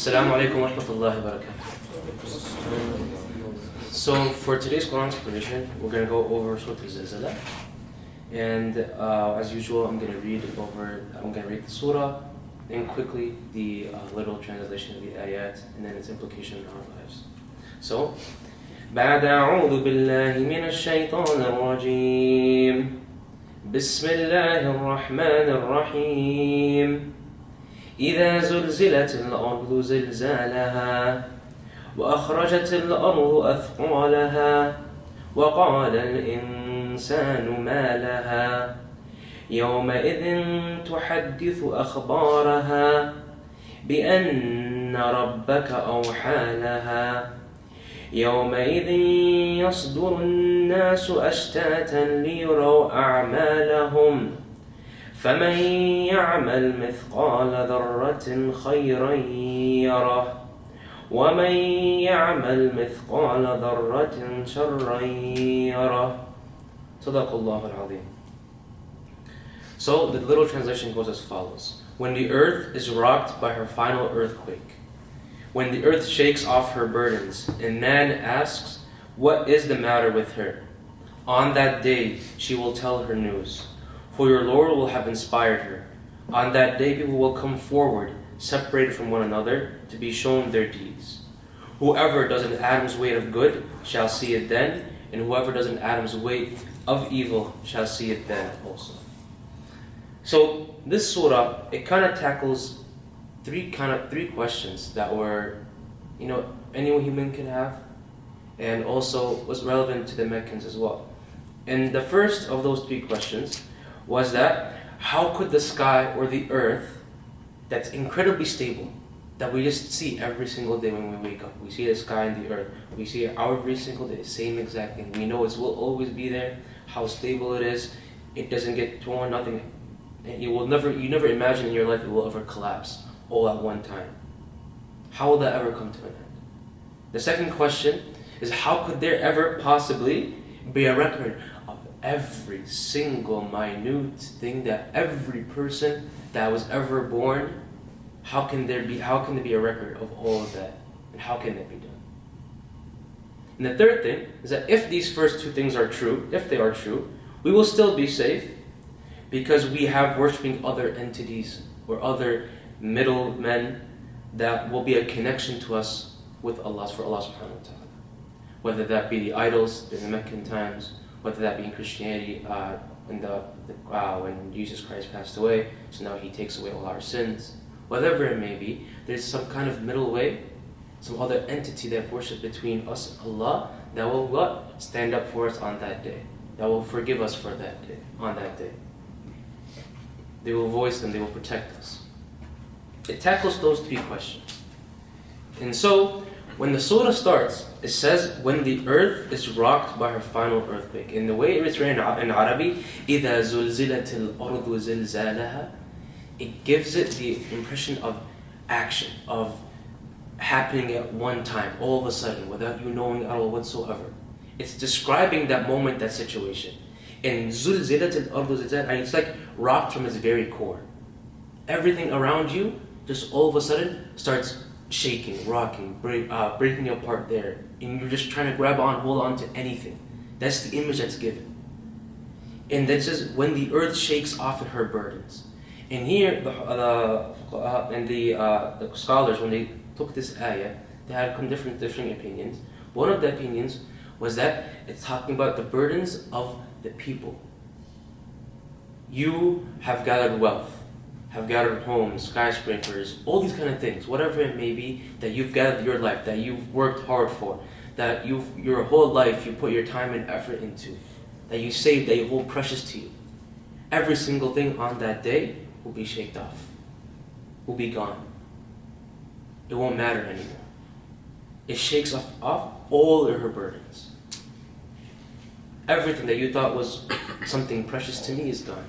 Assalamu alaikum wa rahmatullahi wa barakatuh. So for today's Qur'an explanation, we're going to go over Surah Al-Zalzalah. And as usual, I'm going to read the surah, and quickly the literal translation of the ayat, and then its implication in our lives. So, بعد أعوذ بالله من الشيطان الرجيم بسم الله الرحمن الرحيم إذا زلزلت الأرض زلزالها وأخرجت الأرض أثقالها وقال الإنسان ما لها يومئذ تحدث أخبارها بأن ربك أوحى لها يومئذ يصدر الناس أشتاتا ليروا أعمالهم فمن يعمل مثقال ذرة خيرا يره ومن يعمل مثقال ذرة شرا يره صدق الله العظيم. So the literal translation goes as follows: When the earth is rocked by her final earthquake, when the earth shakes off her burdens, and man asks, "What is the matter with her?" On that day she will tell her news, for your Lord will have inspired her. On that day people will come forward, separated from one another, to be shown their deeds. Whoever does an atom's weight of good shall see it then, and whoever does an atom's weight of evil shall see it then also. So this surah, it kind of tackles three questions that were, any human can have, and also was relevant to the Meccans as well. And the first of those three questions was that how could the sky or the earth, that's incredibly stable, that we just see every single day when we wake up, we see the sky and the earth, we see it every single day, same exact thing, we know it will always be there, how stable it is, it doesn't get torn, nothing, and you never imagine in your life it will ever collapse all at one time. How will that ever come to an end? The second question is, how could there ever possibly be a record of every single minute thing that every person that was ever born, how can there be a record of all of that, and how can that be done? And the third thing is that if these first two things are true, if they are true, we will still be safe, because we have worshipping other entities or other middlemen that will be a connection to us with Allah, for Allah subhanahu wa ta'ala. Whether that be the idols in the Meccan times, whether that be in Christianity when Jesus Christ passed away, so now He takes away all our sins. Whatever it may be, there's some kind of middle way, some other entity that worships between us and Allah that will stand up for us on that day, that will forgive us for that day, on that day. They will voice them, they will protect us. It tackles those three questions. And so, when the surah starts, it says, when the earth is rocked by her final earthquake. In the way it's written in Arabic, إِذَا زُلْزِلَتِ الْأَرْضُ زِلْزَالَهَا, it gives it the impression of action, of happening at one time, all of a sudden, without you knowing at all whatsoever. It's describing that moment, that situation. And زُلْزِلَتِ الْأَرْضُ زِلْزَالَهَا, and it's like rocked from its very core. Everything around you just all of a sudden starts shaking, rocking, breaking apart there, and you're just trying to hold on to anything. That's the image that's given. And that says, when the earth shakes off her burdens. And here, the scholars, when they took this ayah, they had different opinions. One of the opinions was that it's talking about the burdens of the people. You have gathered wealth, have gathered homes, skyscrapers, all these kind of things, whatever it may be, that you've gathered your life, that you've worked hard for, that your whole life you put your time and effort into, that you saved, that you hold precious to you. Every single thing on that day will be shaken off, will be gone. It won't matter anymore. It shakes off all of her burdens. Everything that you thought was something precious to me is gone.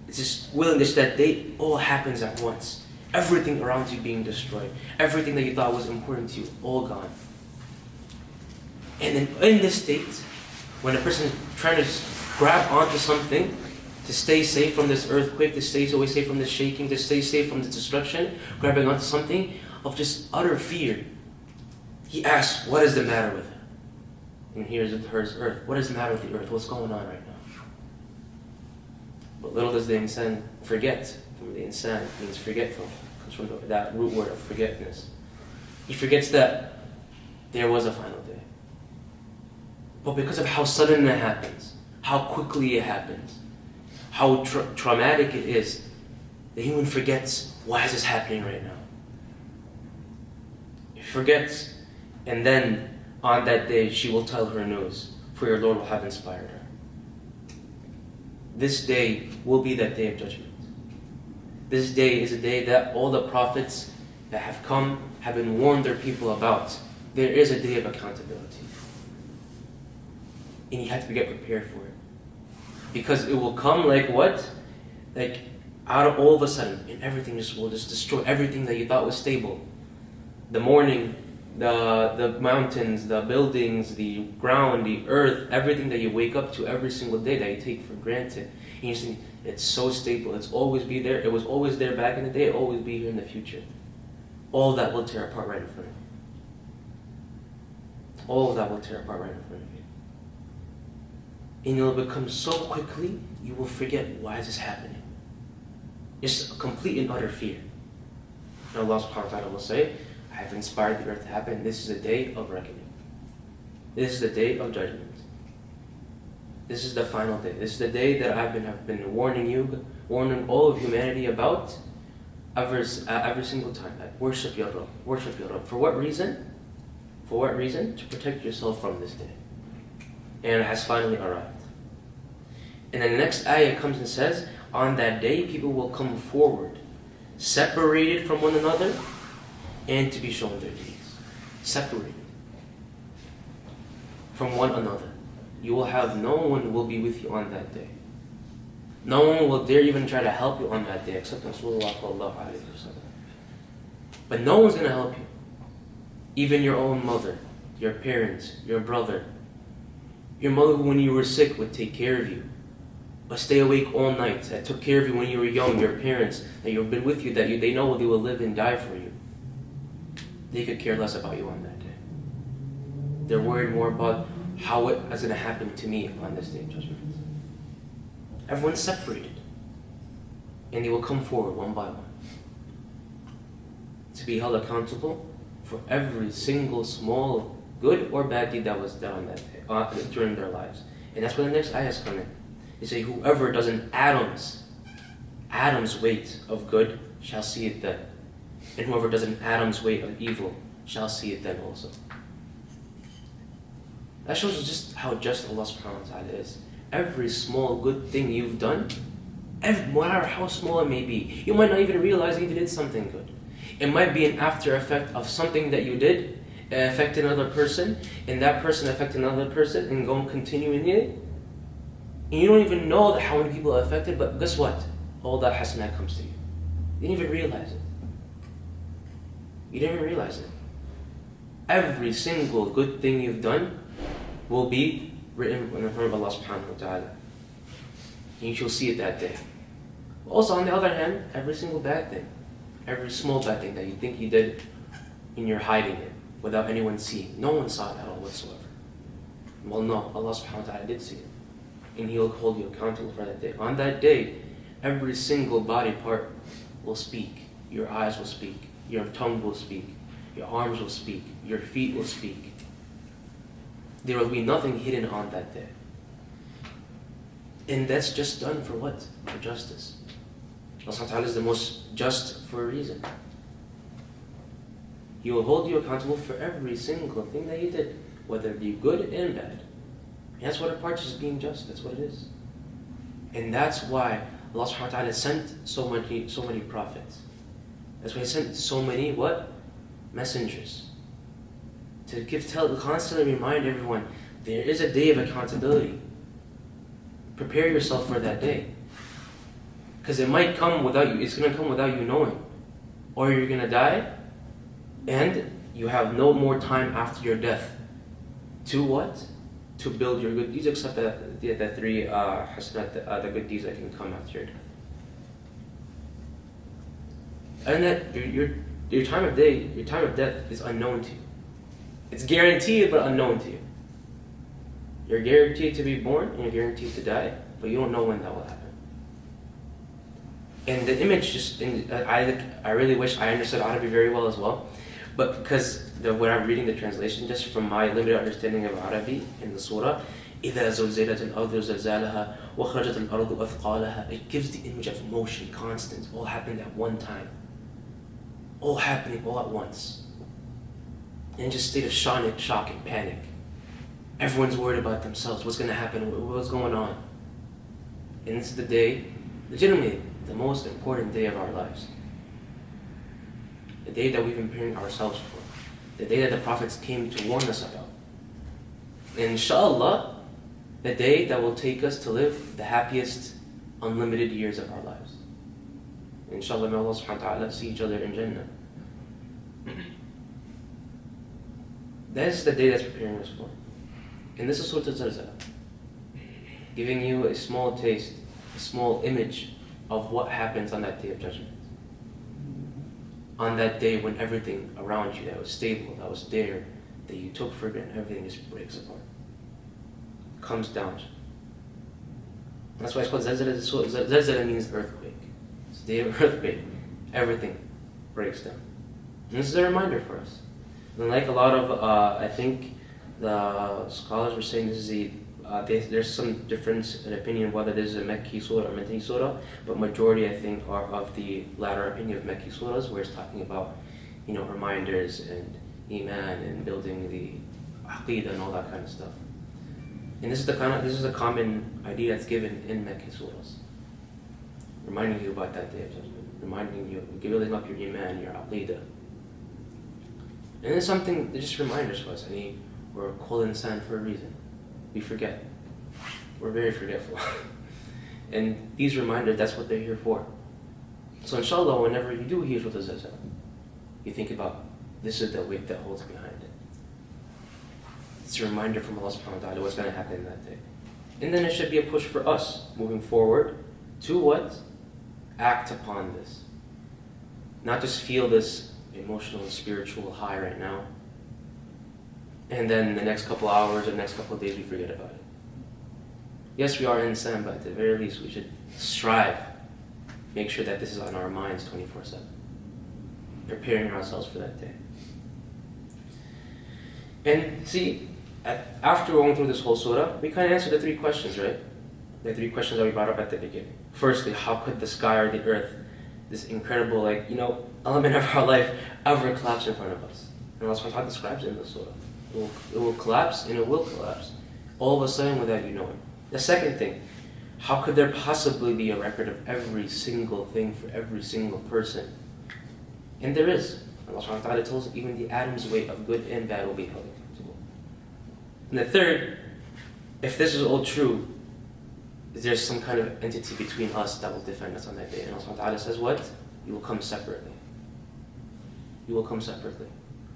It's just willingness that day all happens at once. Everything around you being destroyed. Everything that you thought was important to you, all gone. And then in this state, when a person is trying to grab onto something, to stay safe from this earthquake, to stay safe from this shaking, to stay safe from the destruction, grabbing onto something of just utter fear. He asks, what is the matter with her? And here's hers earth. What is the matter with the earth? What's going on right now? But little does the insan forget. The insan means forgetful. It comes from that root word of forgetfulness. He forgets that there was a final day. But because of how sudden it happens, how quickly it happens, how traumatic it is, the human forgets, why is this happening right now? He forgets, and then on that day she will tell her news, for your Lord will have inspired her. This day will be that day of judgment. This day is a day that all the prophets that have come have been warned their people about. There is a day of accountability. And you have to get prepared for it. Because it will come like what? Like out of all of a sudden, and everything will just destroy everything that you thought was stable. The morning, the mountains, the buildings, the ground, the earth, everything that you wake up to every single day that you take for granted. And you think, it's so stable, it's always be there, it was always there back in the day, it'll always be here in the future. All that will tear apart right in front of you. All of that will tear apart right in front of you. And you'll become so quickly, you will forget, why is this happening? It's a complete and utter fear. And Allah subhanahu wa ta'ala will say, I have inspired the earth to happen. This is a day of reckoning. This is the day of judgment. This is the final day. This is the day that have been warning all of humanity about every single time. Like, worship your Rabb. Worship your Rabb. For what reason? For what reason? To protect yourself from this day. And it has finally arrived. And then the next ayah comes and says, on that day people will come forward, separated from one another, and to be shown their deeds. Separated from one another. You will have no one will be with you on that day. No one will dare even try to help you on that day except Rasulullah sallallahu alayhi wa sallam. But no one's going to help you. Even your own mother, your parents, your brother. Your mother who when you were sick would take care of you. But stay awake all night. That took care of you when you were young. Your parents that you've been with you, they know they will live and die for you. They could care less about you on that day. They're worried more about how it is going to happen to me on this day of judgment. Everyone's separated. And they will come forward one by one to be held accountable for every single small good or bad deed that was done on that day, during their lives. And that's where the next ayahs come in. They say, whoever does an atom's weight of good shall see it then. And whoever does an atom's weight of evil shall see it then also. That shows you just how just Allah subhanahu wa ta'ala is. Every small good thing you've done, no matter how small it may be, you might not even realize you did something good. It might be an after effect of something that you did, affect another person, and that person affect another person, and go and continue in it. And you don't even know how many people are affected, but guess what? All that hasanah comes to you. You didn't even realize it. You didn't even realize it. Every single good thing you've done will be written in the front of Allah subhanahu wa ta'ala. And you shall see it that day. Also, on the other hand, every single bad thing, every small bad thing that you think you did, and you're hiding it without anyone seeing. No one saw it at all whatsoever. Well, no, Allah subhanahu wa ta'ala did see it. And He'll hold you accountable for that day. On that day, every single body part will speak. Your eyes will speak. Your tongue will speak. Your arms will speak. Your feet will speak. There will be nothing hidden on that day. And that's just done for what? For justice. Allah subhanahu wa ta'ala is the most just for a reason. He will hold you accountable for every single thing that you did, whether it be good and bad. And that's what it parts is being just. That's what it is. And that's why Allah subhanahu wa ta'ala sent so many prophets. That's why He sent so many what? Messengers. To constantly remind everyone, there is a day of accountability. Prepare yourself for that day. Because it might come without you, it's going to come without you knowing. Or you're going to die, and you have no more time after your death to what? to build your good deeds except the three hasanat, the good deeds that can come after your death. And that your time of death is unknown to you. It's guaranteed but unknown to you. You're guaranteed to be born and you're guaranteed to die, but you don't know when that will happen. And the image I really wish I understood Arabic very well as well, but because when I'm reading the translation, just from my limited understanding of Arabic in the surah, إِذَا زُلْزِلَتِ الْأَرْضُ زَلْزَالَهَا وَخَرَجَتِ الْأَرْضُ أَثْقَالَهَا. It gives the image of motion, constant, all happening at one time. All happening all at once. In just a state of shock and panic. Everyone's worried about themselves. What's going to happen? What's going on? And this is the day, legitimately, the most important day of our lives. The day that we've been preparing ourselves for. The day that the prophets came to warn us about. And inshallah, the day that will take us to live the happiest, unlimited years of our lives. Inshallah, may Allah subhanahu wa ta'ala see each other in Jannah. That is the day that's preparing us for. And this is Surah Al-Zalzala, giving you a small taste, a small image of what happens on that day of judgment. On that day when everything around you that was stable, that was there, that you took for granted, everything just breaks apart. Comes down. That's why it's called Zalzala. Zalzala means earthquake. It's the day of earthquake. Everything breaks down. And this is a reminder for us. And like a lot of, I think the scholars were saying this is there's some difference in opinion whether this is a Mekki surah or Madani surah, but majority I think are of the latter opinion of Mekki surahs, where it's talking about, reminders and iman and building the aqeedah and all that kind of stuff. And this is a common idea that's given in Mekki surahs, reminding you about that day of judgment, reminding you, building up your iman, your aqeedah. And it's something that just reminders for us. We're called in the sand for a reason. We forget. We're very forgetful. And these reminders, that's what they're here for. So inshallah, whenever you do hear Surah Al-Zalzala, you think about, this is the weight that holds behind it. It's a reminder from Allah subhanahu wa ta'ala what's going to happen that day. And then it should be a push for us, moving forward, to what? Act upon this. Not just feel this emotional and spiritual high right now, and then the next couple hours or the next couple of days we forget about it. Yes, we are insan, but at the very least we should strive, make sure that this is on our minds 24/7, preparing ourselves for that day. And see, after going through this whole surah, we kind of answered the three questions, right? The three questions that we brought up at the beginning. Firstly, how could the sky or the earth, this incredible element of our life, ever collapse in front of us? And Allah subhanahu wa ta'ala describes it in the surah. It will collapse, and it will collapse all of a sudden without you knowing. The second thing, how could there possibly be a record of every single thing for every single person? And there is. Allah subhanahu wa ta'ala tells us even the atom's weight of good and bad will be held accountable. And the third, if this is all true, is there some kind of entity between us that will defend us on that day? And Allah subhanahu wa ta'ala says what? You will come separately. You will come separately.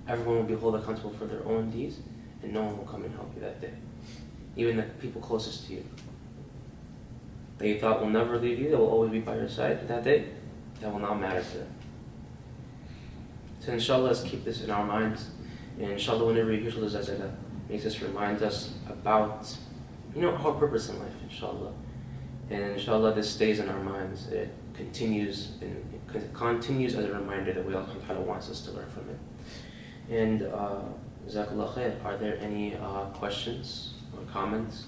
Everyone will be held accountable for their own deeds, and no one will come and help you that day. Even the people closest to you, that you thought will never leave you, that will always be by your side that day, that will not matter to them. So inshallah, let's keep this in our minds. And inshallah, whenever you hear Surah Al-Zalzala, makes us remind us about, our purpose in life, inshallah. And inshallah, this stays in our minds. It continues as a reminder that Allah subhanahu wa ta'ala wants us to learn from it. And Jazakallah khair. Are there any questions or comments?